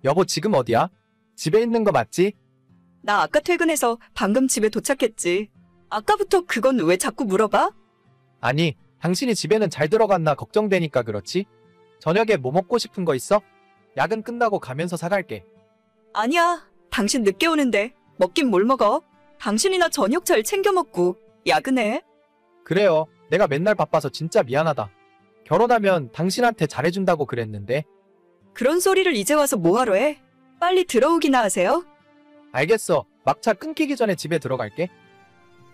여보, 지금 어디야? 집에 있는 거 맞지? 나 아까 퇴근해서 방금 집에 도착했지. 아까부터 그건 왜 자꾸 물어봐? 아니, 당신이 집에는 잘 들어갔나 걱정되니까 그렇지? 저녁에 뭐 먹고 싶은 거 있어? 야근 끝나고 가면서 사갈게. 아니야. 당신 늦게 오는데 먹긴 뭘 먹어? 당신이나 저녁 잘 챙겨 먹고 야근해. 그래요. 내가 맨날 바빠서 진짜 미안하다. 결혼하면 당신한테 잘해준다고 그랬는데. 그런 소리를 이제 와서 뭐하러 해? 빨리 들어오기나 하세요. 알겠어. 막차 끊기기 전에 집에 들어갈게.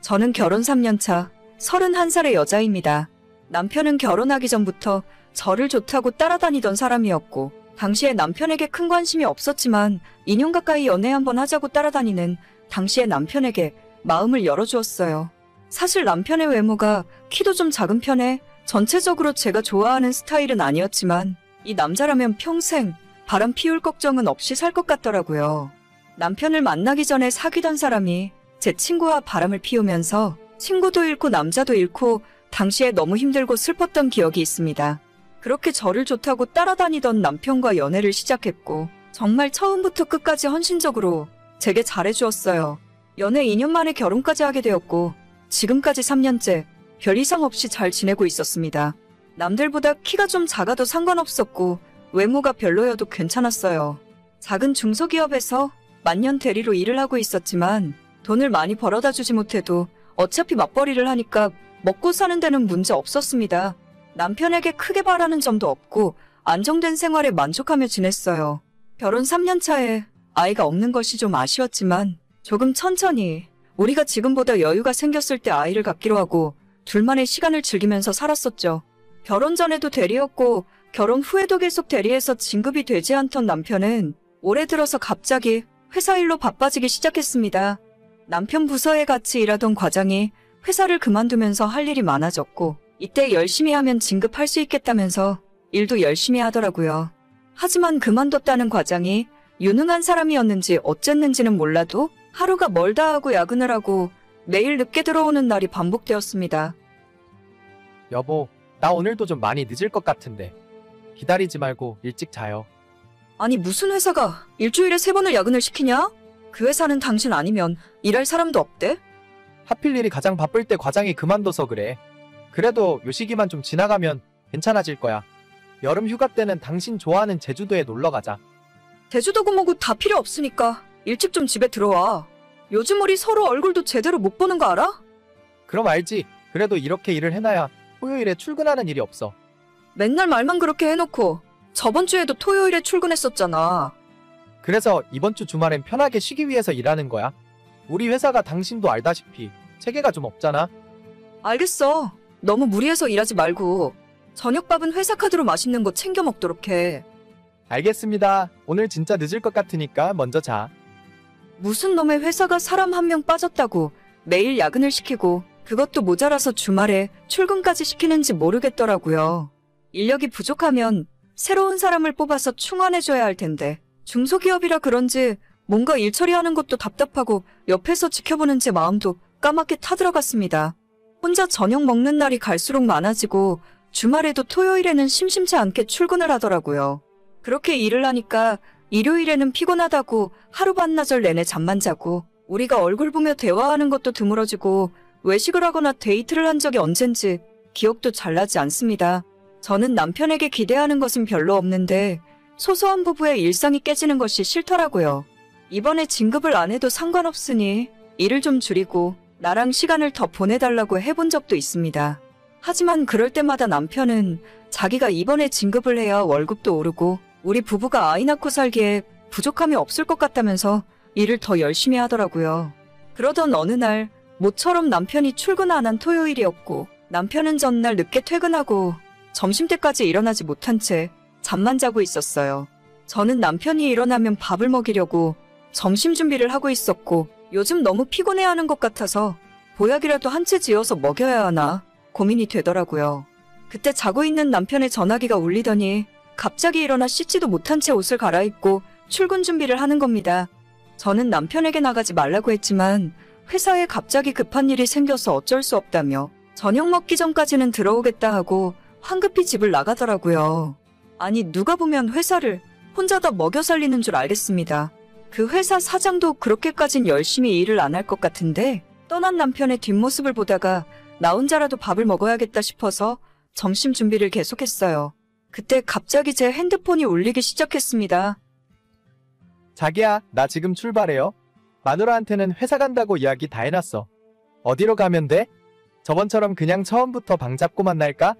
저는 결혼 3년 차 31살의 여자입니다. 남편은 결혼하기 전부터 저를 좋다고 따라다니던 사람이었고 당시에 남편에게 큰 관심이 없었지만 2년 가까이 연애 한번 하자고 따라다니는 당시의 남편에게 마음을 열어주었어요. 사실 남편의 외모가 키도 좀 작은 편에 전체적으로 제가 좋아하는 스타일은 아니었지만 이 남자라면 평생 바람 피울 걱정은 없이 살 것 같더라고요. 남편을 만나기 전에 사귀던 사람이 제 친구와 바람을 피우면서 친구도 잃고 남자도 잃고 당시에 너무 힘들고 슬펐던 기억이 있습니다. 그렇게 저를 좋다고 따라다니던 남편과 연애를 시작했고 정말 처음부터 끝까지 헌신적으로 제게 잘해주었어요. 연애 2년 만에 결혼까지 하게 되었고 지금까지 3년째 별 이상 없이 잘 지내고 있었습니다. 남들보다 키가 좀 작아도 상관없었고 외모가 별로여도 괜찮았어요. 작은 중소기업에서 만년 대리로 일을 하고 있었지만 돈을 많이 벌어다 주지 못해도 어차피 맞벌이를 하니까 먹고 사는 데는 문제 없었습니다. 남편에게 크게 바라는 점도 없고 안정된 생활에 만족하며 지냈어요. 결혼 3년 차에 아이가 없는 것이 좀 아쉬웠지만 조금 천천히 우리가 지금보다 여유가 생겼을 때 아이를 갖기로 하고 둘만의 시간을 즐기면서 살았었죠. 결혼 전에도 대리였고 결혼 후에도 계속 대리해서 진급이 되지 않던 남편은 올해 들어서 갑자기 회사 일로 바빠지기 시작했습니다. 남편 부서에 같이 일하던 과장이 회사를 그만두면서 할 일이 많아졌고 이때 열심히 하면 진급할 수 있겠다면서 일도 열심히 하더라고요. 하지만 그만뒀다는 과장이 유능한 사람이었는지 어쨌는지는 몰라도 하루가 멀다 하고 야근을 하고 매일 늦게 들어오는 날이 반복되었습니다. 여보, 나 오늘도 좀 많이 늦을 것 같은데. 기다리지 말고 일찍 자요. 아니 무슨 회사가 일주일에 3번을 야근을 시키냐? 그 회사는 당신 아니면 일할 사람도 없대? 하필 일이 가장 바쁠 때 과장이 그만둬서 그래. 그래도 요 시기만 좀 지나가면 괜찮아질 거야. 여름 휴가 때는 당신 좋아하는 제주도에 놀러 가자. 제주도고 뭐고 다 필요 없으니까 일찍 좀 집에 들어와. 요즘 우리 서로 얼굴도 제대로 못 보는 거 알아? 그럼 알지. 그래도 이렇게 일을 해놔야 토요일에 출근하는 일이 없어. 맨날 말만 그렇게 해놓고 저번 주에도 토요일에 출근했었잖아. 그래서 이번 주 주말엔 편하게 쉬기 위해서 일하는 거야. 우리 회사가 당신도 알다시피 체계가 좀 없잖아. 알겠어. 너무 무리해서 일하지 말고 저녁밥은 회사 카드로 맛있는 거 챙겨 먹도록 해. 알겠습니다. 오늘 진짜 늦을 것 같으니까 먼저 자. 무슨 놈의 회사가 사람 1명 빠졌다고 매일 야근을 시키고 그것도 모자라서 주말에 출근까지 시키는지 모르겠더라고요. 인력이 부족하면 새로운 사람을 뽑아서 충원해줘야 할 텐데 중소기업이라 그런지 뭔가 일 처리하는 것도 답답하고 옆에서 지켜보는 제 마음도 까맣게 타들어갔습니다. 혼자 저녁 먹는 날이 갈수록 많아지고 주말에도 토요일에는 심심치 않게 출근을 하더라고요. 그렇게 일을 하니까 일요일에는 피곤하다고 하루 반나절 내내 잠만 자고 우리가 얼굴 보며 대화하는 것도 드물어지고 외식을 하거나 데이트를 한 적이 언젠지 기억도 잘 나지 않습니다. 저는 남편에게 기대하는 것은 별로 없는데 소소한 부부의 일상이 깨지는 것이 싫더라고요. 이번에 진급을 안 해도 상관없으니 일을 좀 줄이고 나랑 시간을 더 보내달라고 해본 적도 있습니다. 하지만 그럴 때마다 남편은 자기가 이번에 진급을 해야 월급도 오르고 우리 부부가 아이 낳고 살기에 부족함이 없을 것 같다면서 일을 더 열심히 하더라고요. 그러던 어느 날 모처럼 남편이 출근 안 한 토요일이었고 남편은 전날 늦게 퇴근하고 점심때까지 일어나지 못한 채 잠만 자고 있었어요. 저는 남편이 일어나면 밥을 먹이려고 점심 준비를 하고 있었고 요즘 너무 피곤해하는 것 같아서 보약이라도 한 채 지어서 먹여야 하나 고민이 되더라고요. 그때 자고 있는 남편의 전화기가 울리더니 갑자기 일어나 씻지도 못한 채 옷을 갈아입고 출근 준비를 하는 겁니다. 저는 남편에게 나가지 말라고 했지만 회사에 갑자기 급한 일이 생겨서 어쩔 수 없다며 저녁 먹기 전까지는 들어오겠다 하고 황급히 집을 나가더라고요. 아니 누가 보면 회사를 혼자 다 먹여 살리는 줄 알겠습니다. 그 회사 사장도 그렇게까진 열심히 일을 안 할 것 같은데 떠난 남편의 뒷모습을 보다가 나 혼자라도 밥을 먹어야겠다 싶어서 점심 준비를 계속했어요. 그때 갑자기 제 핸드폰이 울리기 시작했습니다. 자기야, 나 지금 출발해요. 마누라한테는 회사 간다고 이야기 다 해놨어. 어디로 가면 돼? 저번처럼 그냥 처음부터 방 잡고 만날까?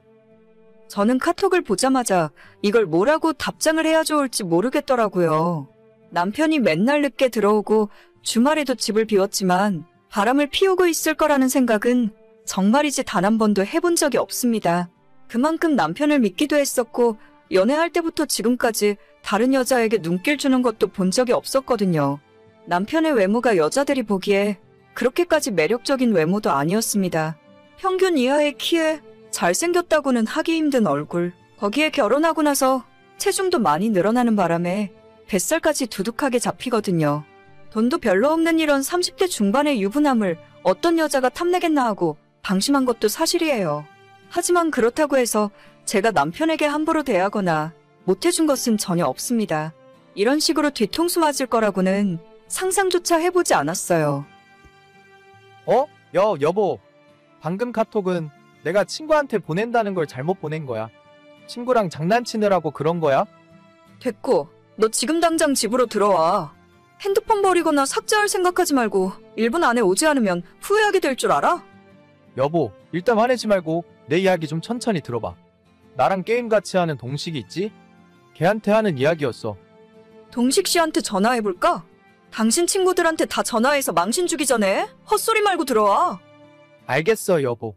저는 카톡을 보자마자 이걸 뭐라고 답장을 해야 좋을지 모르겠더라고요. 남편이 맨날 늦게 들어오고 주말에도 집을 비웠지만 바람을 피우고 있을 거라는 생각은 정말이지 단 한 번도 해본 적이 없습니다. 그만큼 남편을 믿기도 했었고 연애할 때부터 지금까지 다른 여자에게 눈길 주는 것도 본 적이 없었거든요. 남편의 외모가 여자들이 보기에 그렇게까지 매력적인 외모도 아니었습니다. 평균 이하의 키에 잘생겼다고는 하기 힘든 얼굴, 거기에 결혼하고 나서 체중도 많이 늘어나는 바람에 뱃살까지 두둑하게 잡히거든요. 돈도 별로 없는 이런 30대 중반의 유부남을 어떤 여자가 탐내겠나 하고 방심한 것도 사실이에요. 하지만 그렇다고 해서 제가 남편에게 함부로 대하거나 못해준 것은 전혀 없습니다. 이런 식으로 뒤통수 맞을 거라고는 상상조차 해보지 않았어요. 여보. 방금 카톡은 내가 친구한테 보낸다는 걸 잘못 보낸 거야. 친구랑 장난치느라고 그런 거야? 됐고, 너 지금 당장 집으로 들어와. 핸드폰 버리거나 삭제할 생각하지 말고 1분 안에 오지 않으면 후회하게 될 줄 알아? 여보, 일단 화내지 말고 내 이야기 좀 천천히 들어봐. 나랑 게임 같이 하는 동식이 있지? 걔한테 하는 이야기였어. 동식 씨한테 전화해볼까? 당신 친구들한테 다 전화해서 망신 주기 전에 헛소리 말고 들어와. 알겠어, 여보.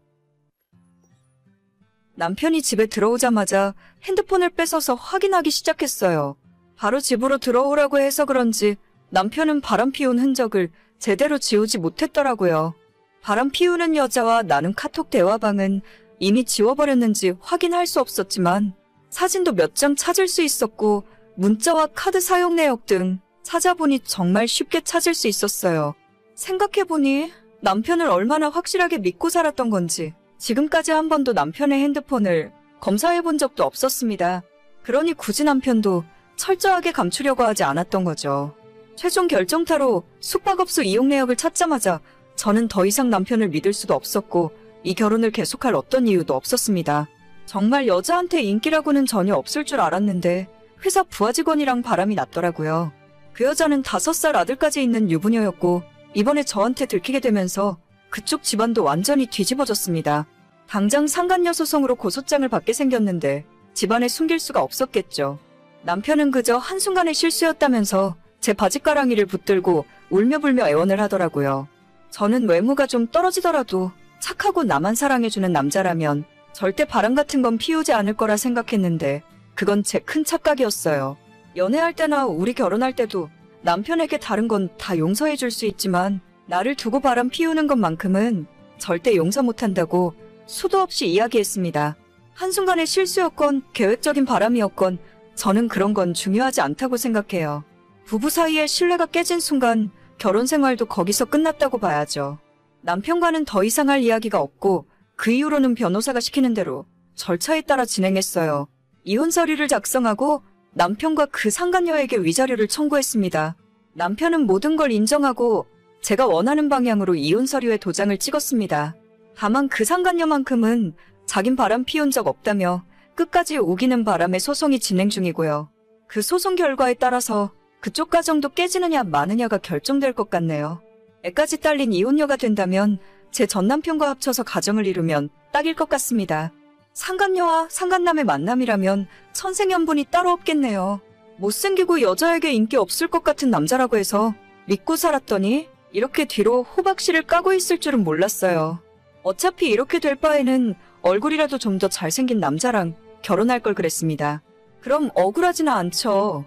남편이 집에 들어오자마자 핸드폰을 뺏어서 확인하기 시작했어요. 바로 집으로 들어오라고 해서 그런지 남편은 바람 피운 흔적을 제대로 지우지 못했더라고요. 바람 피우는 여자와 나눈 카톡 대화방은 이미 지워버렸는지 확인할 수 없었지만 사진도 몇 장 찾을 수 있었고 문자와 카드 사용 내역 등 찾아보니 정말 쉽게 찾을 수 있었어요. 생각해보니 남편을 얼마나 확실하게 믿고 살았던 건지 지금까지 한 번도 남편의 핸드폰을 검사해본 적도 없었습니다. 그러니 굳이 남편도 철저하게 감추려고 하지 않았던 거죠. 최종 결정타로 숙박업소 이용 내역을 찾자마자 저는 더 이상 남편을 믿을 수도 없었고 이 결혼을 계속할 어떤 이유도 없었습니다. 정말 여자한테 인기라고는 전혀 없을 줄 알았는데 회사 부하 직원이랑 바람이 났더라고요. 그 여자는 5살 아들까지 있는 유부녀였고 이번에 저한테 들키게 되면서 그쪽 집안도 완전히 뒤집어졌습니다. 당장 상간녀 소송으로 고소장을 받게 생겼는데 집안에 숨길 수가 없었겠죠. 남편은 그저 한순간의 실수였다면서 제 바짓가랑이를 붙들고 울며불며 애원을 하더라고요. 저는 외모가 좀 떨어지더라도 착하고 나만 사랑해주는 남자라면 절대 바람 같은 건 피우지 않을 거라 생각했는데 그건 제 큰 착각이었어요. 연애할 때나 우리 결혼할 때도 남편에게 다른 건 다 용서해 줄 수 있지만 나를 두고 바람 피우는 것만큼은 절대 용서 못한다고 수도 없이 이야기했습니다. 한순간의 실수였건 계획적인 바람이었건 저는 그런 건 중요하지 않다고 생각해요. 부부 사이의 신뢰가 깨진 순간 결혼 생활도 거기서 끝났다고 봐야죠. 남편과는 더 이상 할 이야기가 없고 그 이후로는 변호사가 시키는 대로 절차에 따라 진행했어요. 이혼 서류를 작성하고 남편과 그 상간녀에게 위자료를 청구했습니다. 남편은 모든 걸 인정하고 제가 원하는 방향으로 이혼 서류에 도장을 찍었습니다. 다만 그 상간녀만큼은 자긴 바람 피운 적 없다며 끝까지 우기는 바람에 소송이 진행 중이고요. 그 소송 결과에 따라서 그쪽 가정도 깨지느냐 마느냐가 결정될 것 같네요. 애까지 딸린 이혼녀가 된다면 제 전남편과 합쳐서 가정을 이루면 딱일 것 같습니다. 상간녀와 상간남의 만남이라면 천생연분이 따로 없겠네요. 못생기고 여자에게 인기 없을 것 같은 남자라고 해서 믿고 살았더니 이렇게 뒤로 호박씨를 까고 있을 줄은 몰랐어요. 어차피 이렇게 될 바에는 얼굴이라도 좀 더 잘생긴 남자랑 결혼할 걸 그랬습니다. 그럼 억울하지는 않죠.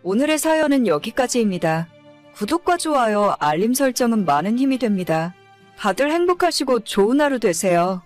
오늘의 사연은 여기까지입니다. 구독과 좋아요, 알림 설정은 많은 힘이 됩니다. 다들 행복하시고 좋은 하루 되세요.